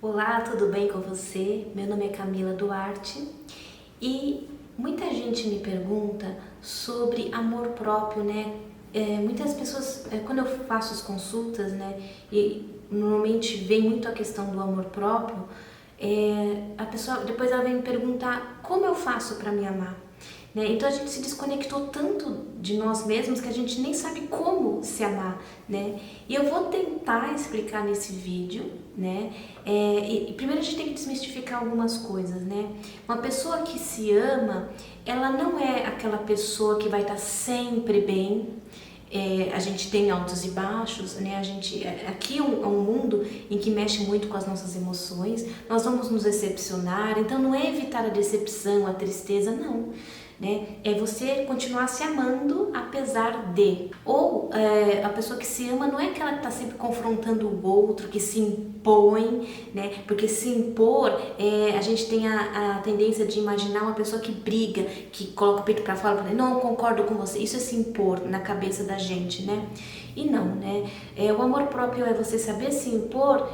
Olá, tudo bem com você? Meu nome é Camila Duarte e muita gente me pergunta sobre amor próprio, né? Muitas pessoas, quando eu faço as consultas, né, e normalmente vem muito a questão do amor próprio, a pessoa depois ela vem me perguntar como eu faço para me amar. Né? Então a gente se desconectou tanto de nós mesmos que a gente nem sabe como se amar, né? E eu vou tentar explicar nesse vídeo, né? E primeiro a gente tem que desmistificar algumas coisas, né? Uma pessoa que se ama, ela não é aquela pessoa que vai estar sempre bem. A gente tem altos e baixos, né? Aqui é um mundo em que mexe muito com as nossas emoções. Nós vamos nos decepcionar, então não é evitar a decepção, a tristeza, não. Né? É você continuar se amando apesar de. Ou a pessoa que se ama não é aquela que está sempre confrontando o outro, que se impõe, né? Porque se impor, a gente tem a tendência de imaginar uma pessoa que briga, que coloca o peito para fora, não concordo com você. Isso é se impor na cabeça da gente, né? E não, né? O amor próprio é você saber se impor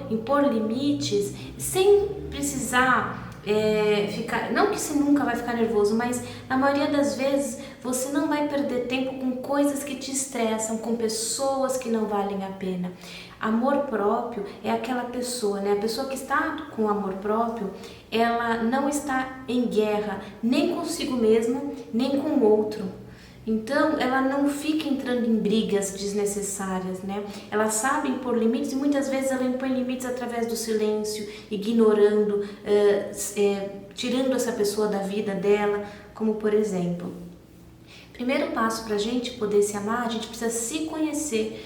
limites sem precisar ficar, não que você nunca vai ficar nervoso, mas na maioria das vezes você não vai perder tempo com coisas que te estressam, com pessoas que não valem a pena. Amor próprio é aquela pessoa, né? A pessoa que está com amor próprio, ela não está em guerra nem consigo mesma, nem com o outro. Então, ela não fica entrando em brigas desnecessárias, né? Ela sabe impor limites e muitas vezes ela impõe limites através do silêncio, ignorando, tirando essa pessoa da vida dela, como por exemplo. Primeiro passo para a gente poder se amar, a gente precisa se conhecer,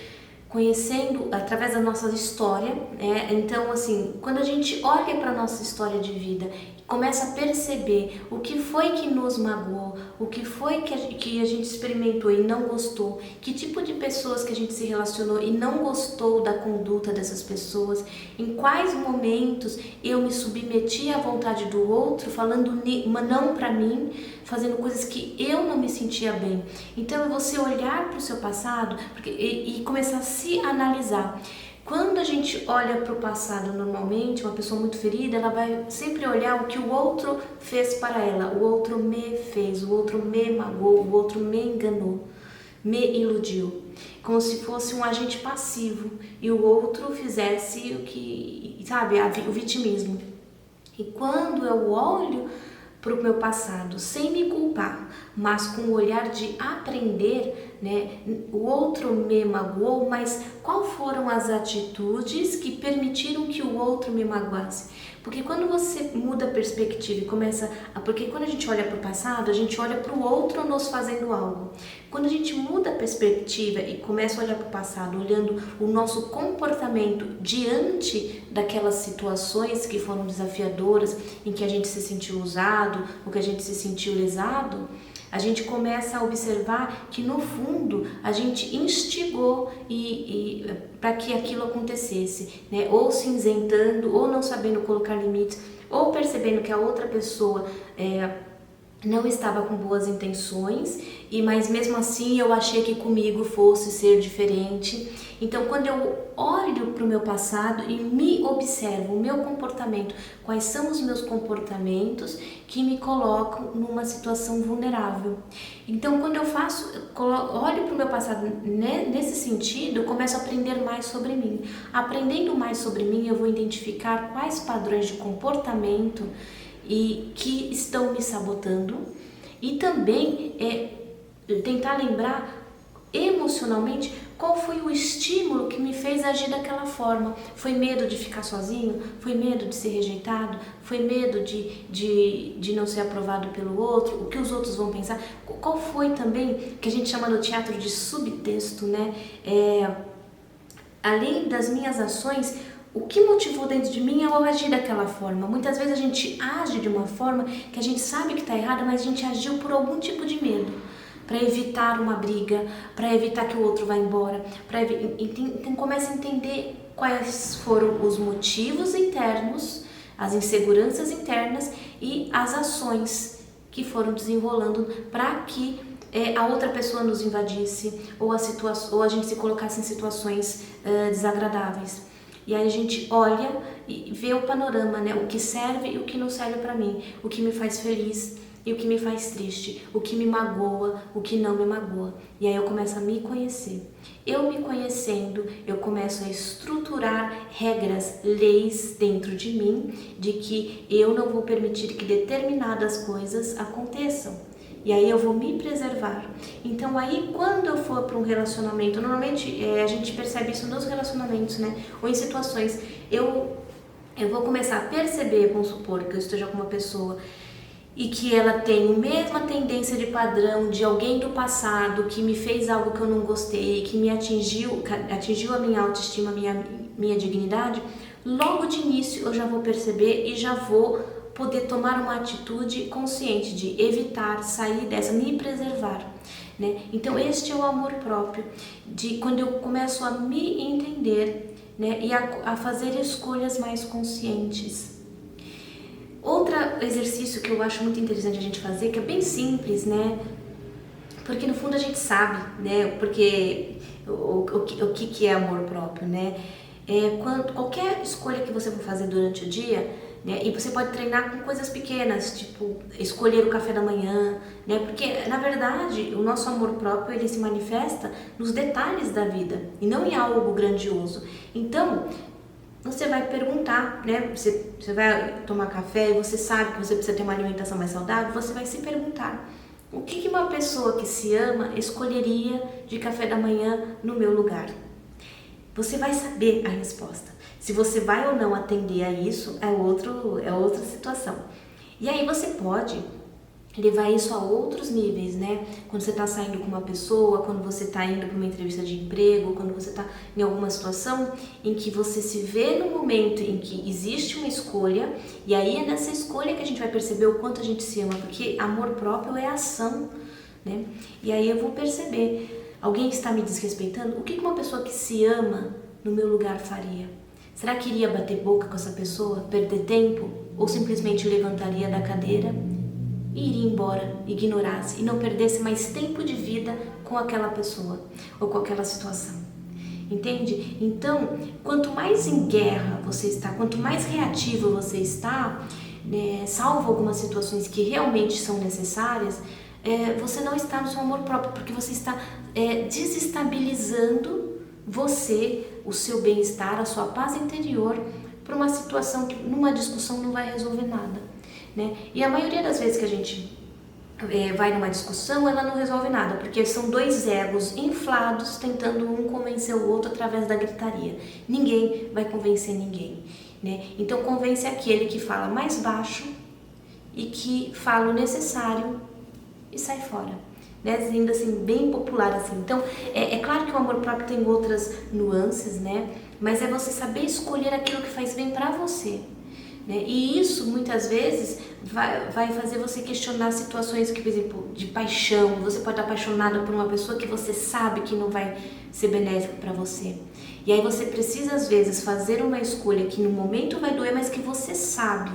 conhecendo através da nossa história, né? Então, assim, quando a gente olha para a nossa história de vida e começa a perceber o que foi que nos magoou, o que foi que a gente experimentou e não gostou, que tipo de pessoas que a gente se relacionou e não gostou da conduta dessas pessoas, em quais momentos eu me submeti à vontade do outro, falando não para mim, fazendo coisas que eu não me sentia bem. Então é você olhar para o seu passado e começar a se analisar. Quando a gente olha para o passado, normalmente, uma pessoa muito ferida, ela vai sempre olhar o que o outro fez para ela. O outro me fez, o outro me magoou, o outro me enganou, me iludiu. Como se fosse um agente passivo e o outro fizesse o que, sabe, o vitimismo. E quando eu olho para o meu passado, sem me culpar, mas com o olhar de aprender, né? O outro me magoou, mas qual foram as atitudes que permitiram que o outro me magoasse? Porque quando você muda a perspectiva e começa porque quando a gente olha para o passado, a gente olha para o outro nos fazendo algo. Quando a gente muda a perspectiva e começa a olhar para o passado, olhando o nosso comportamento diante daquelas situações que foram desafiadoras, em que a gente se sentiu usado, ou que a gente se sentiu lesado, a gente começa a observar que no fundo a gente instigou para que aquilo acontecesse, né? Ou se isentando, ou não sabendo colocar limites, ou percebendo que a outra pessoa não estava com boas intenções, mas mesmo assim eu achei que comigo fosse ser diferente. Então, quando eu olho para o meu passado e me observo o meu comportamento, quais são os meus comportamentos que me colocam numa situação vulnerável. Então, quando eu olho para o meu passado nesse sentido, eu começo a aprender mais sobre mim. Aprendendo mais sobre mim, eu vou identificar quais padrões de comportamento e que estão me sabotando, e também tentar lembrar emocionalmente qual foi o estímulo que me fez agir daquela forma. Foi medo de ficar sozinho? Foi medo de ser rejeitado? Foi medo de não ser aprovado pelo outro? O que os outros vão pensar? Qual foi também, que a gente chama no teatro de subtexto, né? Além das minhas ações, o que motivou dentro de mim é eu agir daquela forma. Muitas vezes a gente age de uma forma que a gente sabe que está errada, mas a gente agiu por algum tipo de medo. Para evitar uma briga, para evitar que o outro vá embora. Então começa a entender quais foram os motivos internos, as inseguranças internas e as ações que foram desenrolando para que a outra pessoa nos invadisse ou a gente se colocasse em situações desagradáveis. E aí a gente olha e vê o panorama, né? O que serve e o que não serve para mim, o que me faz feliz e o que me faz triste, o que me magoa, o que não me magoa. E aí eu começo a me conhecer. Eu me conhecendo, eu começo a estruturar regras, leis dentro de mim, de que eu não vou permitir que determinadas coisas aconteçam. E aí eu vou me preservar. Então aí quando eu for para um relacionamento, normalmente a gente percebe isso nos relacionamentos, né? Ou em situações, eu vou começar a perceber, vamos supor que eu esteja com uma pessoa e que ela tem a mesma tendência de padrão de alguém do passado que me fez algo que eu não gostei, que me atingiu a minha autoestima, minha dignidade, logo de início eu já vou perceber e já vou poder tomar uma atitude consciente de evitar, sair dessa, me preservar, né? Então este é o amor próprio, de quando eu começo a me entender, né, e a fazer escolhas mais conscientes. Outro exercício que eu acho muito interessante a gente fazer, que é bem simples, né? Porque no fundo a gente sabe, né? Porque o que é amor próprio, né? Qualquer escolha que você for fazer durante o dia, né? E você pode treinar com coisas pequenas, tipo escolher o café da manhã, né? Porque na verdade o nosso amor próprio ele se manifesta nos detalhes da vida e não em algo grandioso. Então você vai perguntar, né? Você vai tomar café e você sabe que você precisa ter uma alimentação mais saudável, você vai se perguntar: o que uma pessoa que se ama escolheria de café da manhã no meu lugar? Você vai saber a resposta. Se você vai ou não atender a isso, é outra situação. E aí você pode levar isso a outros níveis, né? Quando você está saindo com uma pessoa, quando você está indo para uma entrevista de emprego, quando você está em alguma situação em que você se vê no momento em que existe uma escolha, e aí é nessa escolha que a gente vai perceber o quanto a gente se ama, porque amor próprio é ação, né? E aí eu vou perceber, alguém está me desrespeitando? O que uma pessoa que se ama no meu lugar faria? Será que iria bater boca com essa pessoa, perder tempo? Ou simplesmente levantaria da cadeira e iria embora, ignorasse e não perdesse mais tempo de vida com aquela pessoa ou com aquela situação? Entende? Então, quanto mais em guerra você está, quanto mais reativo você está, né, salvo algumas situações que realmente são necessárias, você não está no seu amor próprio, porque você está desestabilizando você, o seu bem-estar, a sua paz interior, para uma situação que numa discussão não vai resolver nada, né? E a maioria das vezes que a gente vai numa discussão, ela não resolve nada, porque são dois egos inflados tentando um convencer o outro através da gritaria. Ninguém vai convencer ninguém, né? Então convence aquele que fala mais baixo e que fala o necessário e sai fora. Né, sendo assim, bem popular assim. Então, é claro que o amor próprio tem outras nuances, né? Mas é você saber escolher aquilo que faz bem pra você, né? E isso, muitas vezes, vai fazer você questionar situações que, por exemplo, de paixão. Você pode estar apaixonada por uma pessoa que você sabe que não vai ser benéfico pra você. E aí você precisa, às vezes, fazer uma escolha que no momento vai doer, mas que você sabe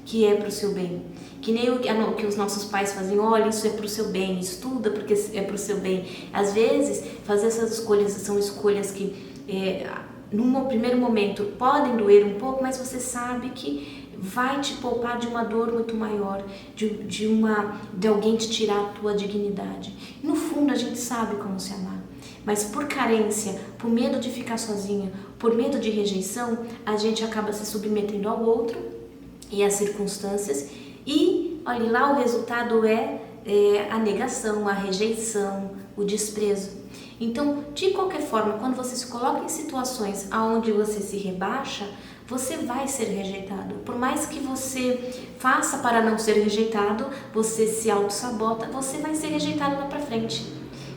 que é pro seu bem. Que nem o que os nossos pais faziam: olha, isso é pro seu bem, estuda porque é pro seu bem. Às vezes, fazer essas escolhas são escolhas que, num primeiro momento, podem doer um pouco, mas você sabe que vai te poupar de uma dor muito maior, de alguém te tirar a tua dignidade. No fundo, a gente sabe como se amar, mas por carência, por medo de ficar sozinha, por medo de rejeição, a gente acaba se submetendo ao outro e às circunstâncias. E, olha lá, o resultado é a negação, a rejeição, o desprezo. Então, de qualquer forma, quando você se coloca em situações onde você se rebaixa, você vai ser rejeitado. Por mais que você faça para não ser rejeitado, você se auto-sabota, você vai ser rejeitado lá pra frente.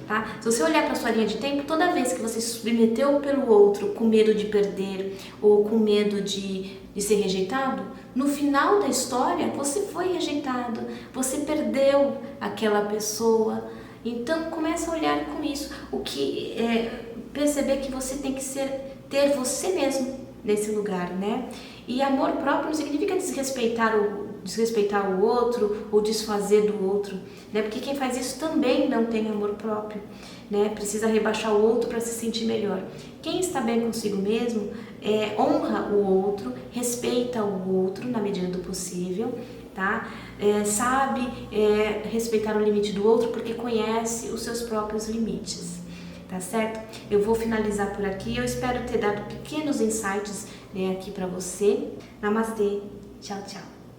Tá? Se você olhar para sua linha de tempo, toda vez que você se submeteu pelo outro com medo de perder ou com medo de ser rejeitado, no final da história você foi rejeitado, você perdeu aquela pessoa. Então começa a olhar com isso, perceber que você tem que ter você mesmo, nesse lugar, né? E amor próprio não significa desrespeitar o outro ou desfazer do outro, né? Porque quem faz isso também não tem amor próprio, né? Precisa rebaixar o outro para se sentir melhor. Quem está bem consigo mesmo honra o outro, respeita o outro na medida do possível, tá? Sabe respeitar o limite do outro porque conhece os seus próprios limites, tá certo? Eu vou finalizar por aqui. Eu espero ter dado pequenos insights, né, aqui para você. Namastê, tchau, tchau.